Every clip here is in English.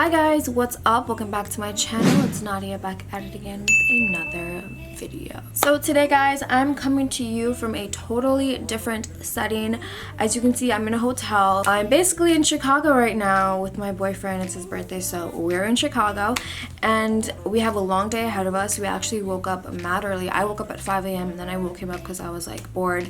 Hi guys, what's up? Welcome back to my channel. It's Nadia back at it again with another video. So today guys, I'm coming to you from a totally different setting. As you can see, I'm in a hotel. I'm basically in Chicago right now with my boyfriend. It's his birthday, so we're in Chicago and we have a long day ahead of us. We actually woke up mad early. I woke up at 5 a.m. and then I woke him up because I was like bored,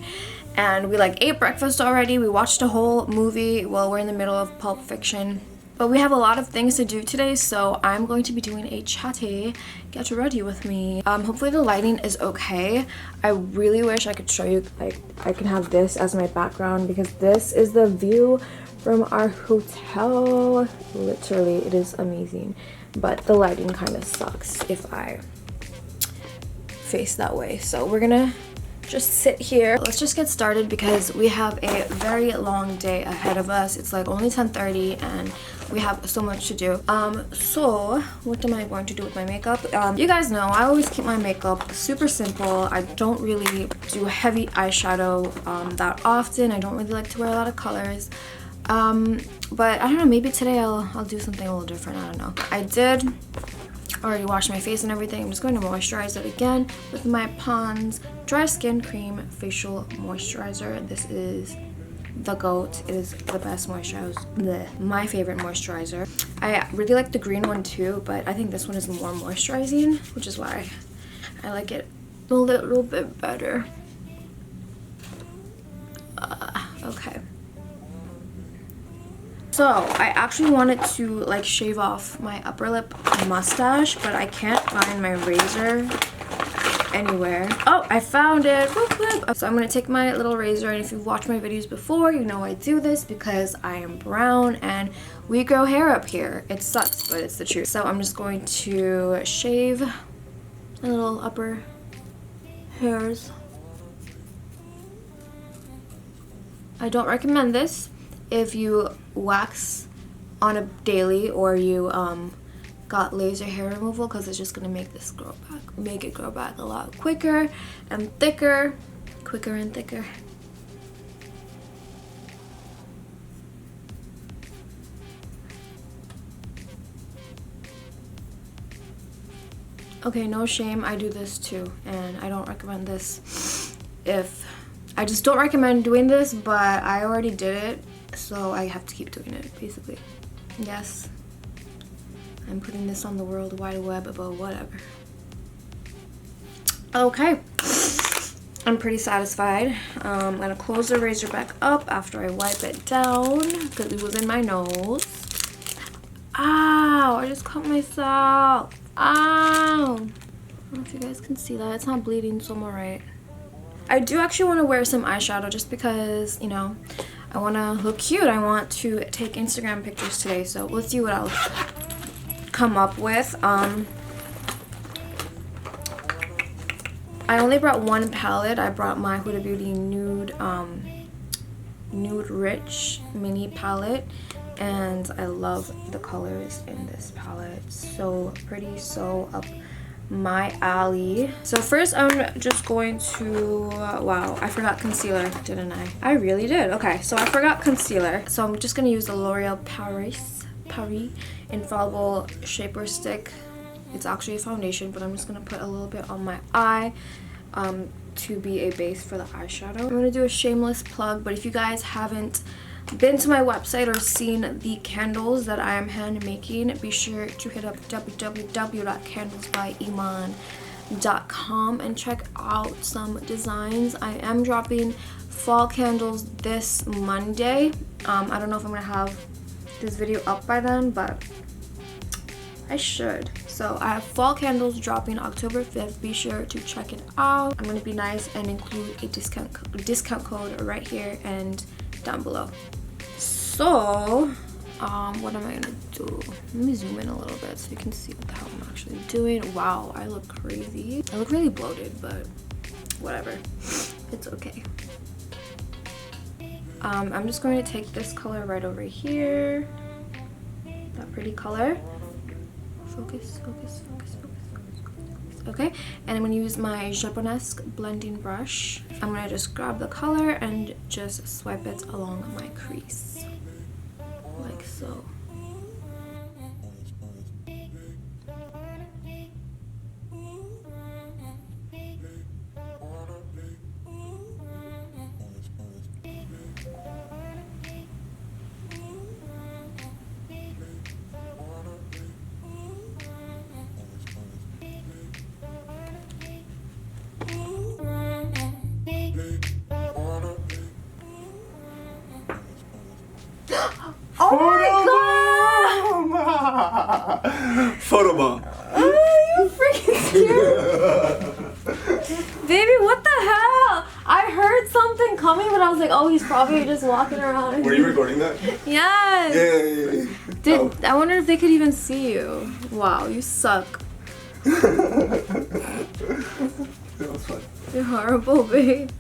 and we like ate breakfast already. We watched a whole movie while we're in the middle of Pulp Fiction. But we have a lot of things to do today, so I'm going to be doing a chatty. Get ready with me. Hopefully the lighting is okay. I really wish I could show you, like, I can have this as my background because this is the view from our hotel. Literally, it is amazing. But the lighting kind of sucks if I face that way. So we're gonna just sit here. Let's just get started because we have a very long day ahead of us. It's like only 10:30 and we have so much to do. So what am I going to do with my makeup? You guys know I always keep my makeup super simple. I don't really do heavy eyeshadow that often. I don't really like to wear a lot of colors. But I don't know, maybe today I'll do something a little different. I don't know. I did already washed my face and everything. I'm just going to moisturize it again with my Pond's Dry Skin Cream Facial Moisturizer. This is the GOAT. It is the best moisturizer. My favorite moisturizer. I really like the green one too, but I think this one is more moisturizing, which is why I like it a little bit better. Okay. So I actually wanted to like shave off my upper lip mustache, but I can't find my razor anywhere. Oh, I found it. So I'm gonna take my little razor, and if you've watched my videos before, you know I do this because I am brown and we grow hair up here. It sucks, but it's the truth. So I'm just going to shave my little upper hairs. I don't recommend this if you wax on a daily or you got laser hair removal, because it's just gonna make it grow back a lot quicker and thicker. Okay, no shame, I do this too, and I don't recommend this. I just don't recommend doing this, but I already did it, so I have to keep doing it, basically. Yes, I'm putting this on the World Wide Web, but whatever. Okay, I'm pretty satisfied. I'm gonna close the razor back up after I wipe it down because it was in my nose. Ow, I just cut myself. Ow. I don't know if you guys can see that. It's not bleeding, so I'm alright. I do actually want to wear some eyeshadow just because, you know, I want to look cute. I want to take Instagram pictures today, so let's see what I'll come up with. I only brought one palette. I brought my Huda Beauty Nude Rich mini palette, and I love the colors in this palette. So pretty, so up my alley. So first I'm just going to wow, I forgot concealer, didn't I? I really did. Okay, so I forgot concealer, so I'm just gonna use the L'Oreal Paris Infallible Shaper Stick. It's actually a foundation, but I'm just gonna put a little bit on my eye to be a base for the eyeshadow. I'm gonna do a shameless plug, but if you guys haven't been to my website or seen the candles that I am hand making, be sure to hit up www.candlesbyiman.com and check out some designs. I am dropping fall candles this Monday. I don't know if I'm gonna have this video up by then, but I should. So I have fall candles dropping October 5th. Be sure to check it out. I'm gonna be nice and include a discount code right here and down below. So what am I gonna do? Let me zoom in a little bit so you can see what the hell I'm actually doing. Wow, I look crazy. I look really bloated, but whatever, it's okay. I'm just going to take this color right over here, that pretty color. Focus. Okay, and I'm going to use my Japanese blending brush. I'm going to just grab the color and just swipe it along my crease, like so. Photobomb. Oh, you freaking scared. Baby, what the hell? I heard something coming, but I was like, oh, he's probably just walking around. Were you recording that? Yes. Yeah. I wonder if they could even see you. Wow, you suck. That was fun. You're horrible, babe.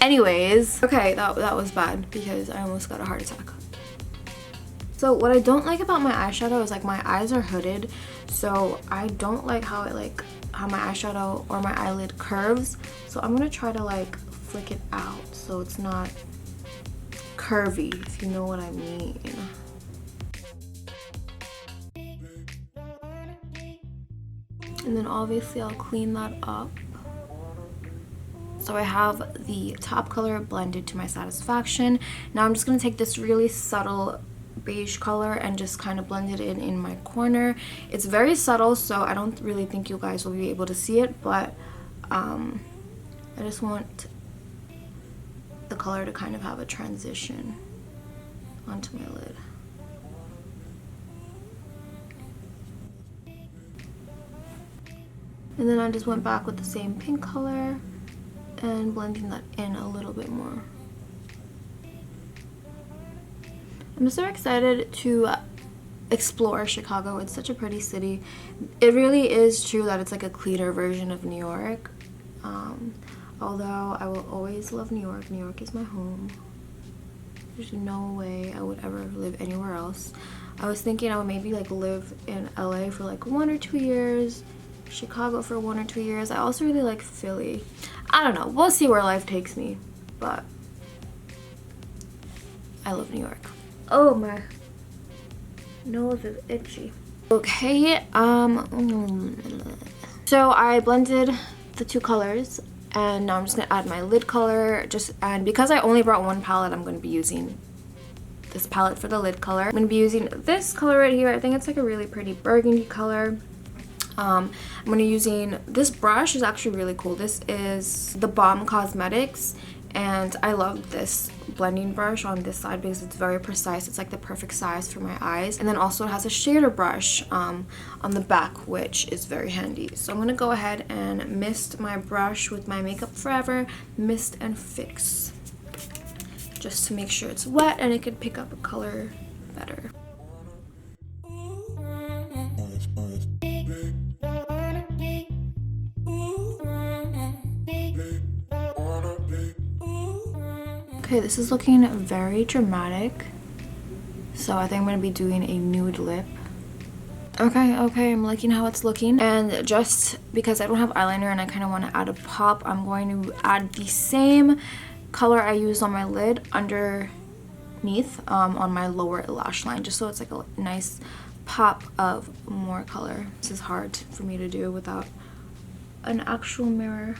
Anyways, okay, that was bad because I almost got a heart attack. So what I don't like about my eyeshadow is like my eyes are hooded, so I don't like how how my eyeshadow or my eyelid curves. So I'm gonna try to like flick it out so it's not curvy, if you know what I mean. And then obviously I'll clean that up. So I have the top color blended to my satisfaction. Now I'm just going to take this really subtle beige color and just kind of blend it in my corner. It's very subtle, so I don't really think you guys will be able to see it, but I just want the color to kind of have a transition onto my lid. And then I just went back with the same pink color and blending that in a little bit more. I'm so excited to explore Chicago. It's such a pretty city. It really is true that it's like a cleaner version of New York. Although I will always love New York. New York is my home. There's no way I would ever live anywhere else. I was thinking I would maybe like live in LA for like 1 or 2 years. Chicago for 1 or 2 years. I also really like Philly. I don't know. We'll see where life takes me. But I love New York. Oh, my nose is itchy. Okay, so I blended the 2 colors and now I'm just gonna add my lid color. And because I only brought 1 palette, I'm gonna be using this palette for the lid color. I'm gonna be using this color right here. I think it's like a really pretty burgundy color. I'm gonna be using this brush. Is actually really cool. This is the Balm Cosmetics, and I love this blending brush on this side because it's very precise. It's like the perfect size for my eyes. And then also it has a shader brush on the back, which is very handy. So I'm gonna go ahead and mist my brush with my Makeup Forever Mist and Fix, just to make sure it's wet and it can pick up a color better. Okay, this is looking very dramatic, so I think I'm going to be doing a nude lip. Okay, I'm liking how it's looking. And just because I don't have eyeliner and I kind of want to add a pop, I'm going to add the same color I used on my lid underneath on my lower lash line, just so it's like a nice pop of more color. This is hard for me to do without an actual mirror.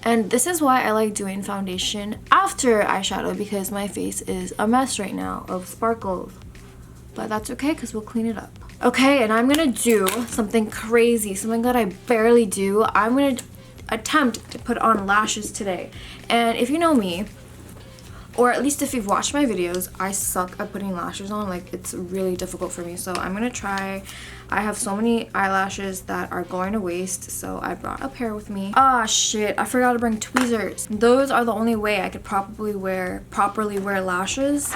And this is why I like doing foundation after eyeshadow, because my face is a mess right now of sparkles. But that's okay because we'll clean it up. Okay, and I'm gonna do something crazy, something that I barely do. I'm gonna attempt to put on lashes today. And if you know me, or at least if you've watched my videos, I suck at putting lashes on. Like, it's really difficult for me. So I'm gonna try. I have so many eyelashes that are going to waste, so I brought a pair with me. Ah, shit, I forgot to bring tweezers. Those are the only way I could properly wear lashes.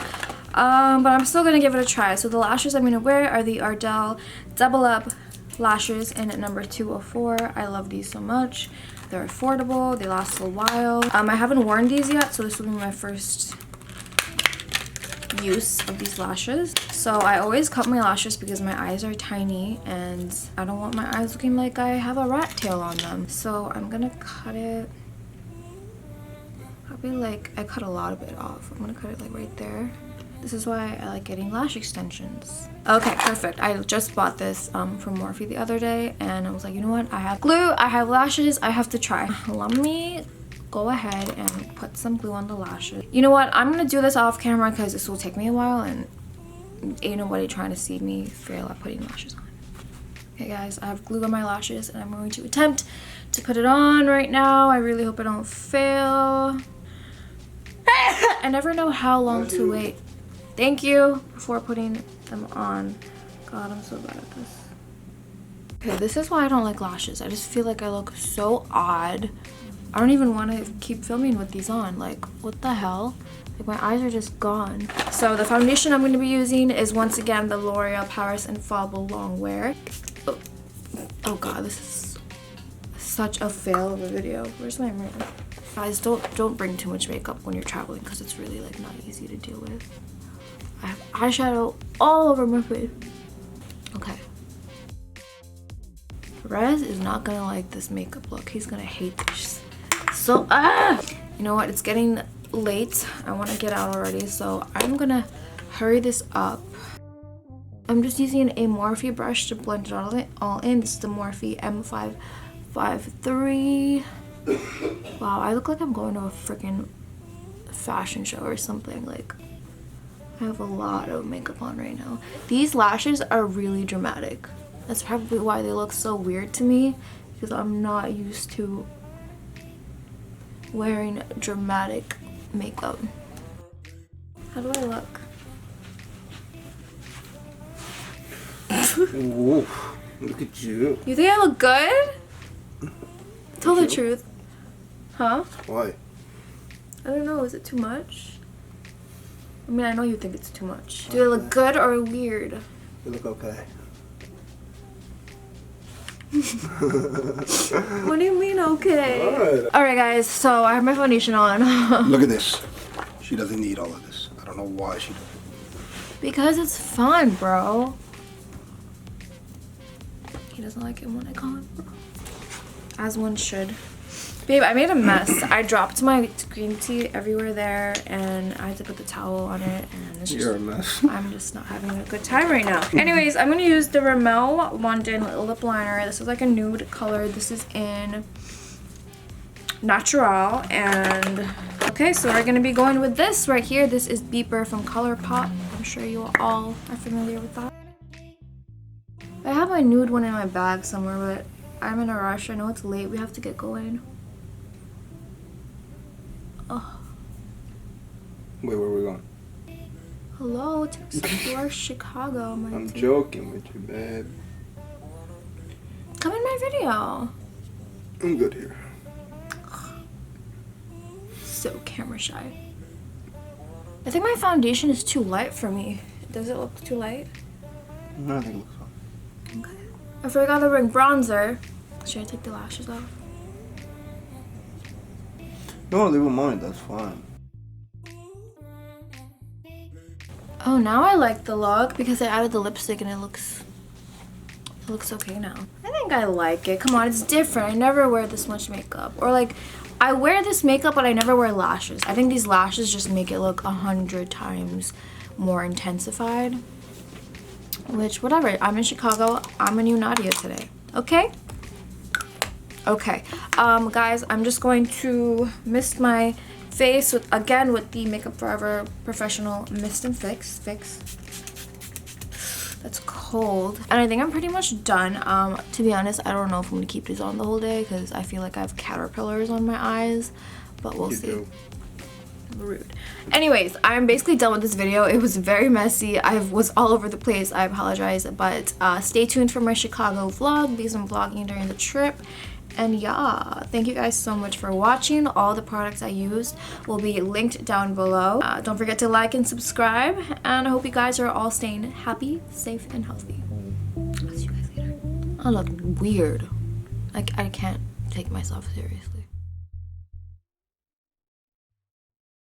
But I'm still gonna give it a try. So the lashes I'm gonna wear are the Ardell Double Up lashes in number 204. I love these so much. They're affordable, they last a while. I haven't worn these yet, so this will be my first use of these lashes. So I always cut my lashes because my eyes are tiny and I don't want my eyes looking like I have a rat tail on them. So I'm gonna cut it, probably like, I cut a lot of it off. I'm gonna cut it like right there. This is why I like getting lash extensions. Okay, perfect. I just bought this from Morphe the other day, and I was like, you know what? I have glue, I have lashes, I have to try. Let me go ahead and put some glue on the lashes. You know what? I'm gonna do this off camera because this will take me a while, and ain't nobody trying to see me fail at putting lashes on. Okay guys, I have glue on my lashes and I'm going to attempt to put it on right now. I really hope I don't fail. I never know how long to wait. Thank you for putting them on. God, I'm so bad at this. Okay, this is why I don't like lashes. I just feel like I look so odd. I don't even want to keep filming with these on. Like, what the hell? Like, my eyes are just gone. So the foundation I'm going to be using is once again the L'Oreal Paris Infallible Longwear. Oh god, this is such a fail of a video. Where's my mirror? Guys, don't bring too much makeup when you're traveling because it's really like not easy to deal with. I have eyeshadow all over my face. Okay. Rez is not gonna like this makeup look. He's gonna hate this. So you know what? It's getting late. I want to get out already, so I'm gonna hurry this up. I'm just using a Morphe brush to blend it all in. This is the Morphe M553. Wow, I look like I'm going to a freaking fashion show or something. Like, I have a lot of makeup on right now. These lashes are really dramatic. That's probably why they look so weird to me, because I'm not used to wearing dramatic makeup. How do I look? Whoa, look at you. You think I look good? Tell the truth. Huh? Why? I don't know. Is it too much? I mean, I know you think it's too much. Do I look good or weird? You look okay. What do you mean okay? Alright guys, so I have my foundation on. Look at this. She doesn't need all of this. I don't know why she doesn't. Because it's fun, bro. He doesn't like it when I call him bro. As one should. Babe, I made a mess. I dropped my green tea everywhere there and I had to put the towel on it and it's just, you're a mess. I'm just not having a good time right now. Anyways, I'm gonna use the Rimmel London lip liner. This is like a nude color. This is in Natural. And okay, so we're gonna be going with this right here. This is Beeper from ColourPop. I'm sure you all are familiar with that. I have my nude one in my bag somewhere, but I'm in a rush. I know it's late. We have to get going. Oh. Wait, where are we going? Hello, to explore Chicago, my I'm dear. joking with you, babe. Come in my video. I'm good here. So camera shy. I think my foundation is too light for me. Does it look too light? No, I think it looks fine. Okay. I forgot to bring bronzer. Should I take the lashes off? No, leave them on. That's fine. Oh, now I like the look because I added the lipstick and it looks okay now. I think I like it. Come on, it's different. I never wear this much makeup. Or like, I wear this makeup but I never wear lashes. I think these lashes just make it look 100 times more intensified. Which, whatever. I'm in Chicago. I'm a new Nadia today. Okay? Okay. Guys, I'm just going to mist my face with the Makeup Forever Professional Mist and Fix. That's cold. And I think I'm pretty much done. To be honest, I don't know if I'm gonna keep these on the whole day because I feel like I have caterpillars on my eyes, but we'll see. Rude. Anyways, I'm basically done with this video. It was very messy. I was all over the place. I apologize, but stay tuned for my Chicago vlog because I'm vlogging during the trip. And yeah, thank you guys so much for watching. All the products I used will be linked down below. Don't forget to like and subscribe, and I hope you guys are all staying happy, safe, and healthy. I'll see you guys later. I look weird. Like, I can't take myself seriously.